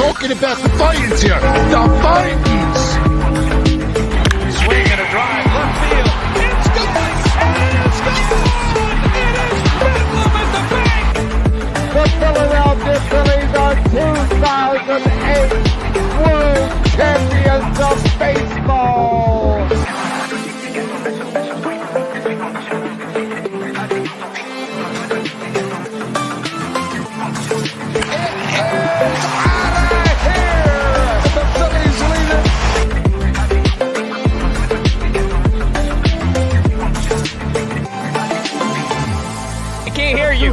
talking about the Titans here. The Titans. Swing and a drive, left field. It's gone! It's gone! It is Bedlam at the bank! The Philadelphia Phillies are 2008 World Champions of Baseball!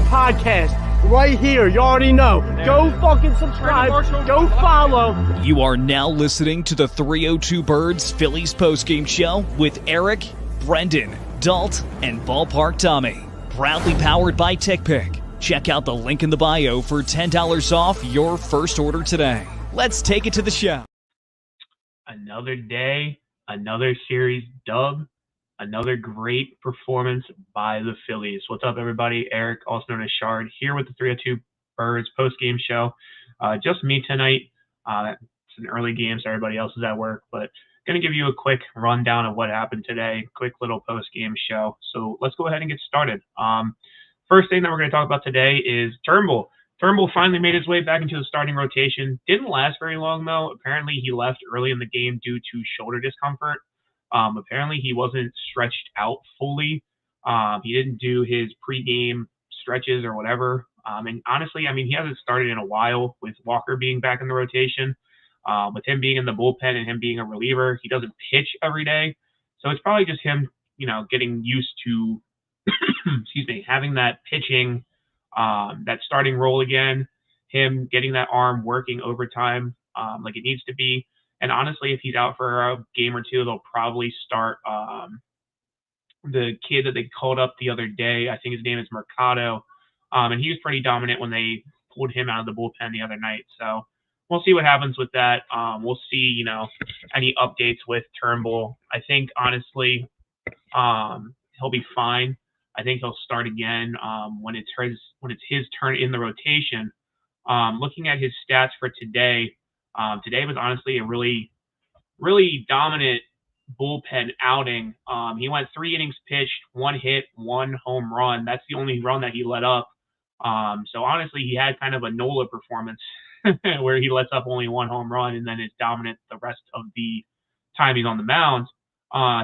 Podcast right here. You already know. Go fucking subscribe. Go follow. You are now listening to the 302 Birds Phillies postgame show with Eric, Brendan, Dalt, and Ballpark Tommy. Proudly powered by TickPick. Check out the link in the bio for $10 off your first order today. Let's take it to the show. Another day, another series dub. Another great performance by the Phillies. What's up, everybody? Eric, also known as Shard, here with the 302 Birds post-game show. Just me tonight. It's an early game, so everybody else is at work, but going to give you a quick rundown of what happened today. Quick little post-game show. So let's go ahead and get started. First thing that we're going to talk about today is Turnbull. Turnbull finally made his way back into the starting rotation. Didn't last very long, though. Apparently, he left early in the game due to shoulder discomfort. Apparently he wasn't stretched out fully. He didn't do his pregame stretches or whatever. And honestly, I mean, he hasn't started in a while with Walker being back in the rotation. With him being in the bullpen and him being a reliever, he doesn't pitch every day. So it's probably just him, getting used to, having that pitching, that starting role again, him getting that arm working overtime like it needs to be. And honestly, if he's out for a game or two, they'll probably start the kid that they called up the other day. I think his name is Mercado. And he was pretty dominant when they pulled him out of the bullpen the other night. So we'll see what happens with that. We'll see, any updates with Turnbull. I think, honestly, he'll be fine. I think he'll start again when it's his turn in the rotation. Looking at his stats for today, today was honestly a really, really dominant bullpen outing. He went 3 innings pitched, 1 hit, 1 home run. That's the only run that he let up. So honestly, he had kind of a NOLA performance where he lets up only 1 home run and then is dominant the rest of the time he's on the mound.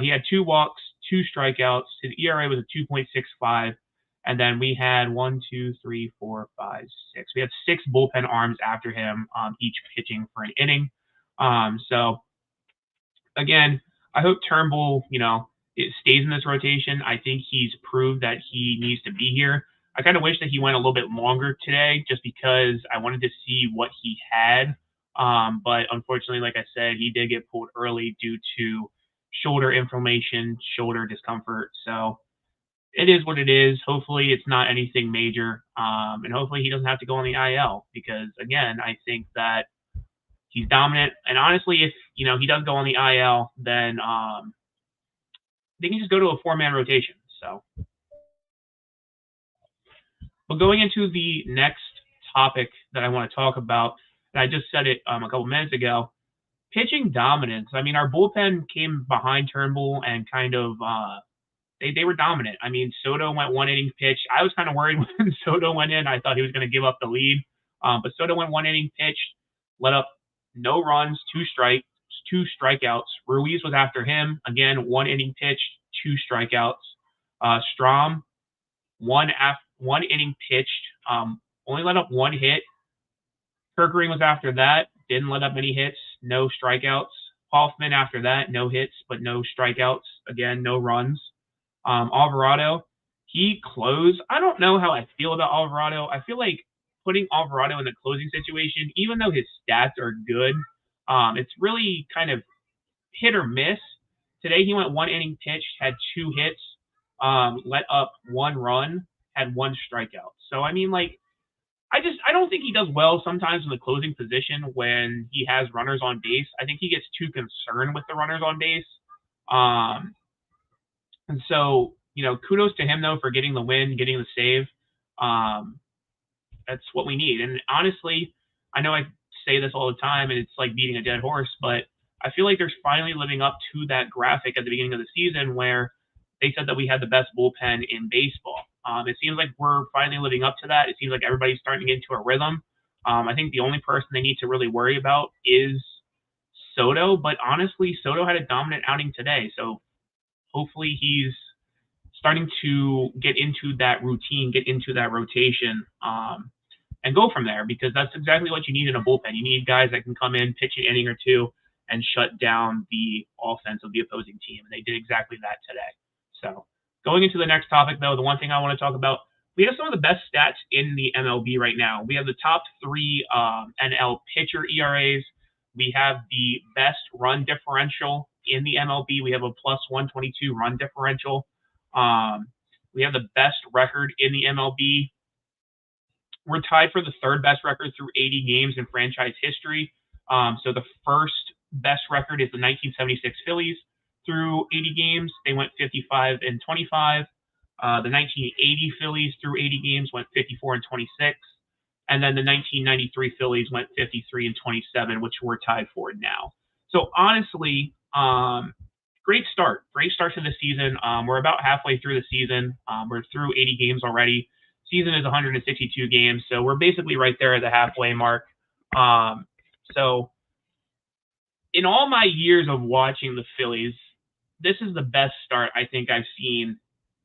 He had 2 walks, 2 strikeouts. His ERA was a 2.65. And then we had 1, 2, 3, 4, 5, 6. We had 6 bullpen arms after him, each pitching for an inning. So, again, I hope Turnbull, it stays in this rotation. I think he's proved that he needs to be here. I kind of wish that he went a little bit longer today just because I wanted to see what he had. But unfortunately, like I said, he did get pulled early due to shoulder inflammation, shoulder discomfort. So, it is what it is. Hopefully it's not anything major. And hopefully he doesn't have to go on the IL because, again, I think that he's dominant. And honestly, if, he does go on the IL, then they can just go to a 4-man rotation. So, but going into the next topic that I want to talk about, and I just said it a couple minutes ago, pitching dominance. I mean, our bullpen came behind Turnbull and kind of they were dominant. I mean, Soto went 1 inning pitched. I was kind of worried when Soto went in. I thought he was going to give up the lead. But Soto went 1 inning pitched, let up no runs, 2 strikeouts. Ruiz was after him. Again, 1 inning pitched, 2 strikeouts. Strom, 1 inning pitched, only let up 1 hit. Kerkering was after that, didn't let up any hits, no strikeouts. Hoffman after that, no hits, but no strikeouts. Again, no runs. Alvarado, he closed. I don't know how I feel about Alvarado. I feel like putting Alvarado in the closing situation, even though his stats are good, it's really kind of hit or miss. Today he went 1 inning pitched, had 2 hits, let up 1 run, had 1 strikeout. So, I mean, I don't think he does well sometimes in the closing position when he has runners on base. I think he gets too concerned with the runners on base. And so, kudos to him, though, for getting the win, getting the save. That's what we need. And honestly, I know I say this all the time, and it's like beating a dead horse, but I feel like they're finally living up to that graphic at the beginning of the season where they said that we had the best bullpen in baseball. It seems like we're finally living up to that. It seems like everybody's starting to get into a rhythm. I think the only person they need to really worry about is Soto, but honestly, Soto had a dominant outing today, so hopefully he's starting to get into that routine, get into that rotation, and go from there, because that's exactly what you need in a bullpen. You need guys that can come in, pitch an inning or two, and shut down the offense of the opposing team, and they did exactly that today. So going into the next topic, though, the one thing I want to talk about, we have some of the best stats in the MLB right now. We have the top 3 NL pitcher ERAs. We have the best run differential in the MLB. We have a plus 122 run differential. We have the best record in the MLB. We're tied for the 3rd best record through 80 games in franchise history. So the first best record is the 1976 Phillies through 80 games. They went 55-25. The 1980 Phillies through 80 games went 54-26. And then the 1993 Phillies went 53-27, which we're tied for now. So honestly, great start to the season. We're about halfway through the season. We're through 80 games already. Season is 162 games, so we're basically right there at the halfway mark. So in all my years of watching the Phillies, this is the best start I think I've seen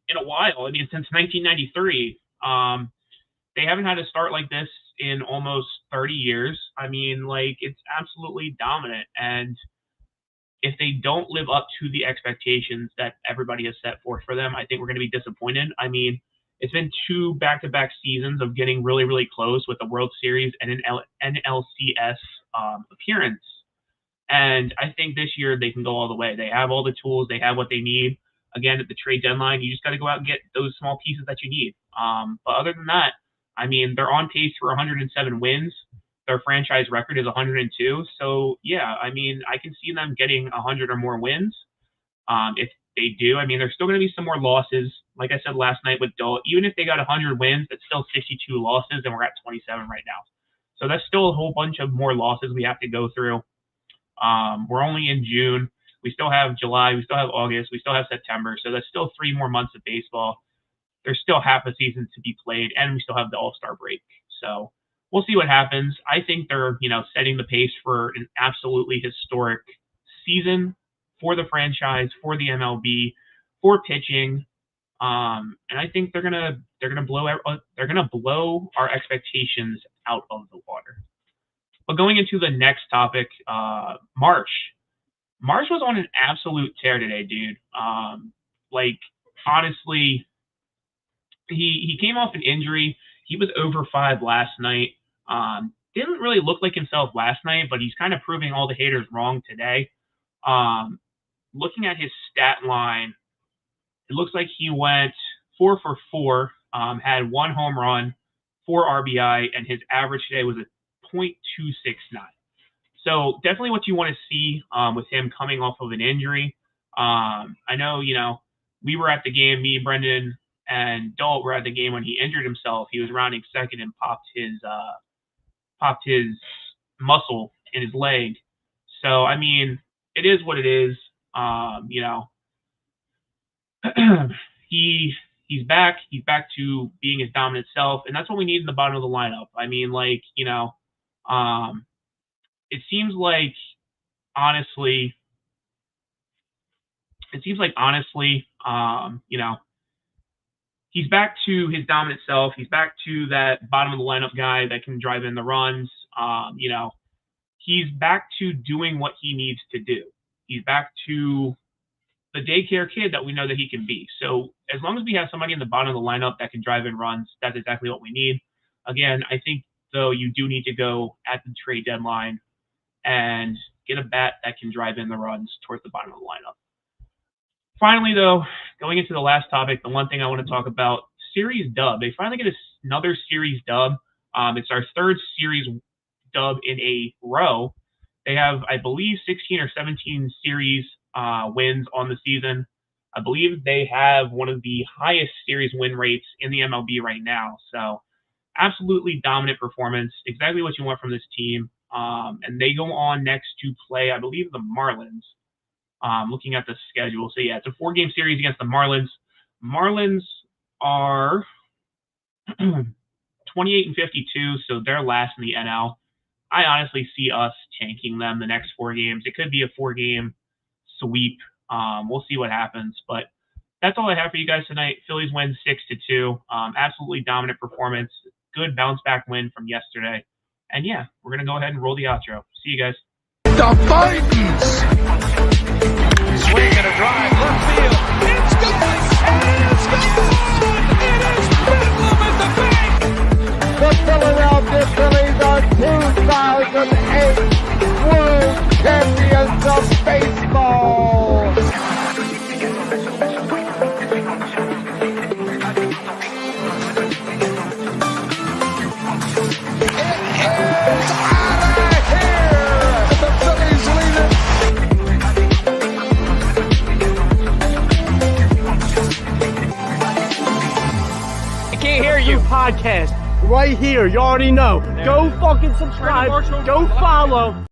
in a while. I mean, since 1993. They haven't had a start like this in almost 30 years. I mean, like, it's absolutely dominant. And if they don't live up to the expectations that everybody has set forth for them, I think we're going to be disappointed. I mean, it's been 2 back-to-back seasons of getting really, really close with the World Series and an NLCS appearance. And I think this year they can go all the way. They have all the tools. They have what they need. Again, at the trade deadline, you just got to go out and get those small pieces that you need. But other than that, I mean, they're on pace for 107 wins. Their franchise record is 102. So, yeah, I mean, I can see them getting 100 or more wins. If they do, I mean, there's still going to be some more losses. Like I said last night with Dole, even if they got 100 wins, that's still 62 losses, and we're at 27 right now. So that's still a whole bunch of more losses we have to go through. We're only in June. We still have July. We still have August. We still have September. So that's still 3 more months of baseball. There's still half a season to be played, and we still have the All-Star break. So we'll see what happens. I think they're, setting the pace for an absolutely historic season for the franchise, for the MLB, for pitching. And I think they're gonna blow our expectations out of the water. But going into the next topic, Marsh was on an absolute tear today, dude. Honestly, he came off an injury. He was over 5 last night. Didn't really look like himself last night, but he's kind of proving all the haters wrong today. Looking at his stat line, it looks like he went 4 for 4, had 1 home run, 4 RBI, and his average today was a .269. So definitely what you want to see with him coming off of an injury. I know, we were at the game, me, Brendan, and Dalt were at the game when he injured himself. He was rounding second and popped his muscle in his leg. So, I mean, it is what it is. He's back. He's back to being his dominant self, and that's what we need in the bottom of the lineup. I mean, it seems like honestly, he's back to his dominant self. He's back to that bottom of the lineup guy that can drive in the runs. He's back to doing what he needs to do. He's back to the daycare kid that we know that he can be. So as long as we have somebody in the bottom of the lineup that can drive in runs, that's exactly what we need. Again, I think, though, you do need to go at the trade deadline and get a bat that can drive in the runs towards the bottom of the lineup. Finally, though, going into the last topic, the one thing I want to talk about, series dub. They finally get another series dub. It's our 3rd series dub in a row. They have, I believe, 16 or 17 series wins on the season. I believe they have one of the highest series win rates in the MLB right now. So absolutely dominant performance. Exactly what you want from this team. And they go on next to play, I believe, the Marlins. Looking at the schedule. So, yeah, it's a 4-game series against the Marlins. Marlins are 28-52, so they're last in the NL. I honestly see us tanking them the next 4 games. It could be a 4-game sweep. We'll see what happens. But that's all I have for you guys tonight. Phillies win 6-2. Absolutely dominant performance. Good bounce back win from yesterday. And yeah, we're going to go ahead and roll the outro. See you guys. The Vikings! Swing and a drive, left field. It's going, and it's gone! It is Bedlam at the bank! The Philadelphia Phillies are 2008 World Champions of Baseball. Podcast right here. You already know. Go fucking subscribe. Go follow.